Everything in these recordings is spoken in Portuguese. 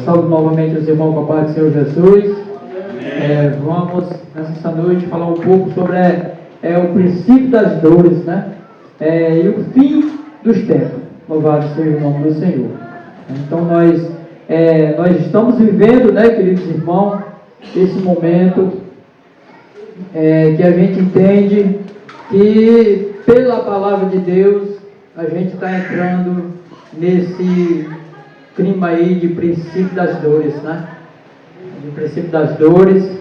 Salve novamente os irmãos com a paz do Senhor Jesus. Vamos nessa noite falar um pouco sobre o princípio das dores, né? E o fim dos tempos. Louvado seja o nome do Senhor. Então nós estamos vivendo, né, queridos irmãos, esse momento que a gente entende que pela palavra de Deus a gente está entrando nesse clima aí de princípio das dores, né? De princípio das dores,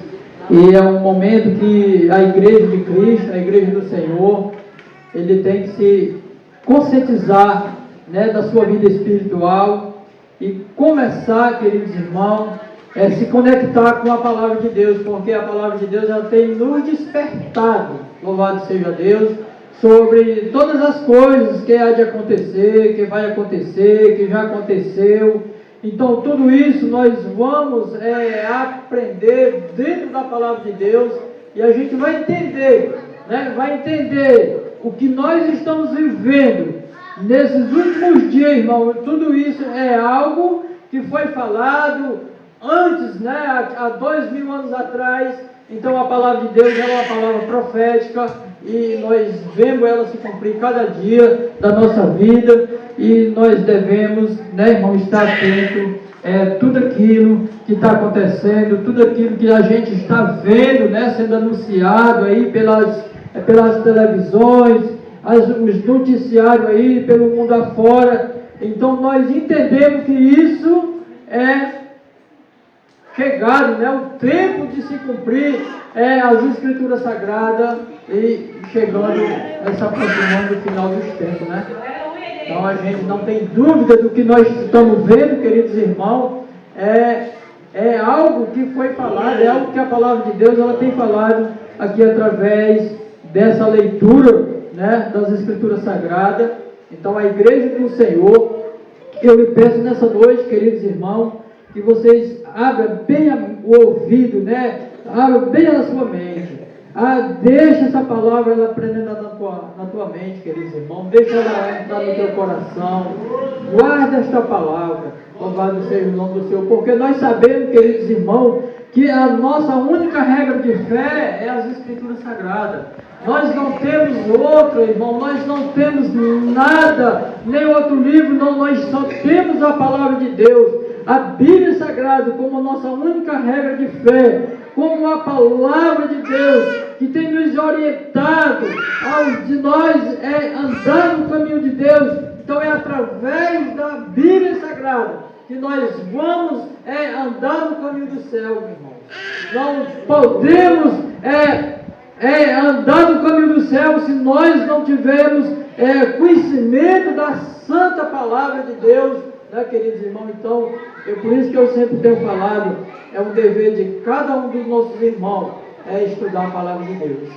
e é um momento que a igreja de Cristo, a igreja do Senhor, ele tem que se conscientizar, né, da sua vida espiritual e começar, queridos irmãos, se conectar com a palavra de Deus, porque a palavra de Deus já tem nos despertado, louvado seja Deus, sobre todas as coisas que há de acontecer, que vai acontecer, que já aconteceu. Então tudo isso nós vamos aprender dentro da palavra de Deus, e a gente vai entender, né? Vai entender o que nós estamos vivendo nesses últimos dias, irmão. Tudo isso é algo que foi falado antes, né? Há 2000 anos atrás. Então a palavra de Deus é uma palavra profética, e nós vemos ela se cumprir cada dia da nossa vida, e nós devemos, né, irmão, estar atento tudo aquilo que está acontecendo, tudo aquilo que a gente está vendo, né, sendo anunciado aí pelas televisões, os noticiários aí pelo mundo afora. Então nós entendemos que isso é chegado, né, o tempo de se cumprir as Escrituras Sagradas, e chegando, se aproximando do final dos tempos, né? Então a gente não tem dúvida do que nós estamos vendo, queridos irmãos. É algo que foi falado, é algo que a palavra de Deus ela tem falado aqui através dessa leitura, né, das Escrituras Sagradas. Então a igreja do Senhor, eu lhe peço nessa noite, queridos irmãos, que vocês abram bem o ouvido, né? Abram bem a sua mente. Deixa essa palavra ela prender na tua mente, queridos irmãos. Deixa ela entrar no teu coração. Guarda esta palavra. Louvado seja o nome do Senhor. Porque nós sabemos, queridos irmãos, que a nossa única regra de fé é as Escrituras Sagradas. Nós não temos outro, irmão. Nós não temos nada, nem outro livro. Não, nós só temos a palavra de Deus. A Bíblia Sagrada como a nossa única regra de fé, como a palavra de Deus que tem nos orientado de nós andar no caminho de Deus. Então é através da Bíblia Sagrada que nós vamos andar no caminho do céu, meu irmão. Não podemos andar no caminho do céu se nós não tivermos conhecimento da santa palavra de Deus, né, queridos irmãos? Então, por isso que eu sempre tenho falado, é um dever de cada um dos nossos irmãos estudar a palavra de Deus.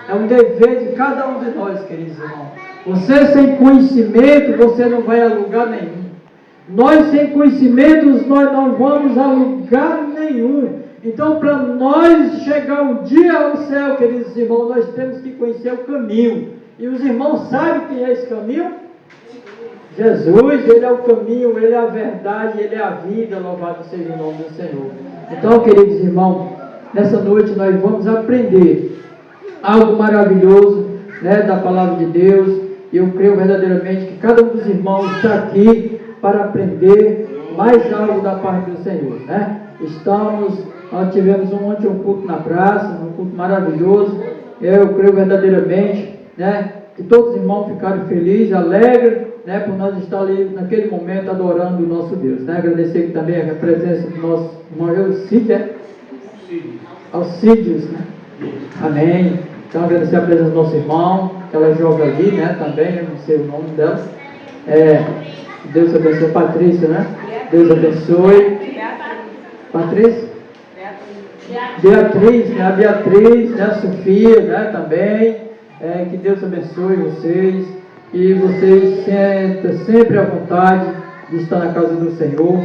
É um dever de cada um de nós, queridos irmãos. Você sem conhecimento, você não vai a lugar nenhum. Nós sem conhecimentos, nós não vamos a lugar nenhum. Então, para nós chegar um dia ao céu, queridos irmãos, nós temos que conhecer o caminho. E os irmãos sabem quem é esse caminho? Jesus, Ele é o caminho, Ele é a verdade, Ele é a vida. Louvado seja o nome do Senhor. Então, queridos irmãos, nessa noite nós vamos aprender algo maravilhoso, né, da palavra de Deus. E eu creio verdadeiramente que cada um dos irmãos está aqui para aprender mais algo da parte do Senhor, né? Nós tivemos ontem um culto na praça, um culto maravilhoso. Eu creio verdadeiramente, né, que todos os irmãos ficaram felizes, alegres, né, por nós estar ali naquele momento adorando o nosso Deus, né? Agradecer aqui também a presença do nosso irmão Alcídios, né? Amém. Então agradecer a presença do nosso irmão, que ela joga ali, né, também, eu não sei o nome dela. Deus abençoe. Patrícia, né? Deus abençoe. Patrícia? Beatriz, né? A Beatriz, né? A Sofia, né? Também. Que Deus abençoe vocês. E vocês sentem sempre à vontade de estar na casa do Senhor.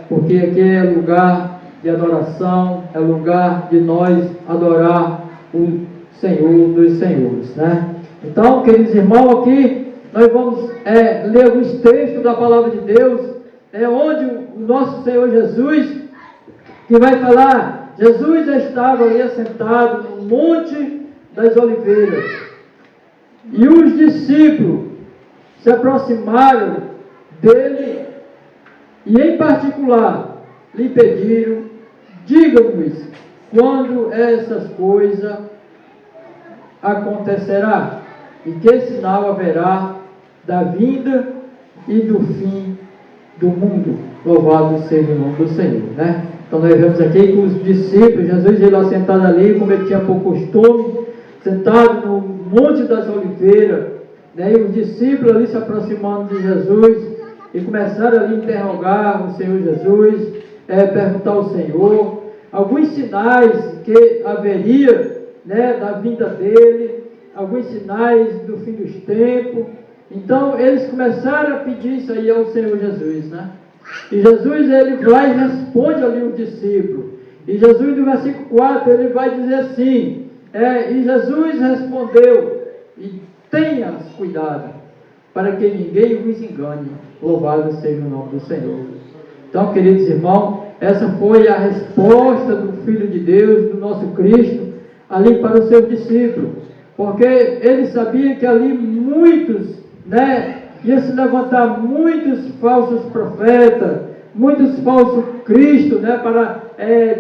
Porque aqui é lugar de adoração, é lugar de nós adorar o Senhor dos Senhores, né? Então, queridos irmãos, aqui nós vamos ler alguns textos da palavra de Deus, é onde o nosso Senhor Jesus, que vai falar, Jesus estava ali assentado no Monte das Oliveiras, e os discípulos se aproximaram dele, e em particular, lhe pediram, diga-nos quando essas coisas acontecerá, e que sinal haverá da vinda e do fim do mundo. Louvado seja o nome do Senhor, né? Então nós vemos aqui com os discípulos, Jesus ele assentado ali, como ele tinha por costume, sentado no Monte das Oliveiras, né? E os discípulos ali se aproximando de Jesus, e começaram ali a interrogar o Senhor Jesus, perguntar ao Senhor, alguns sinais que haveria, né, da vinda dele, alguns sinais do fim dos tempos. Então eles começaram a pedir isso aí ao Senhor Jesus, né? E Jesus ele vai e responde ali o discípulo. E Jesus no versículo 4 ele vai dizer assim, e Jesus respondeu, e tenha cuidado, para que ninguém vos engane. Louvado seja o nome do Senhor. Então, queridos irmãos, essa foi a resposta do Filho de Deus, do nosso Cristo, ali para os seus discípulos. Porque ele sabia que ali muitos, né, ia se levantar muitos falsos profetas, muitos falsos cristos, né, para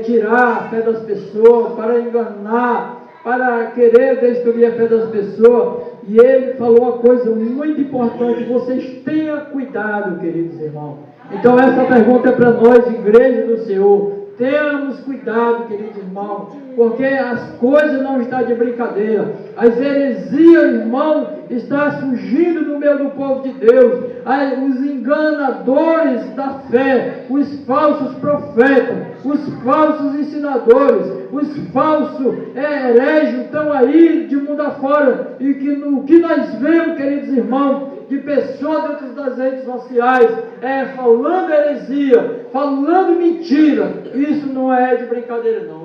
tirar a fé das pessoas, para enganar, para querer destruir a fé das pessoas. E ele falou uma coisa muito importante, vocês tenham cuidado, queridos irmãos. Então essa pergunta é para nós, igreja do Senhor. Tenhamos cuidado, queridos irmãos, porque as coisas não estão de brincadeira. As heresias, irmão, estão surgindo no meio do povo de Deus. Os enganadores da fé, os falsos profetas, os falsos ensinadores, os falsos hereges estão aí de mundo afora. E que no que nós vemos, queridos irmãos, de pessoas dentro das redes sociais, falando heresia, falando mentira, isso não é de brincadeira não.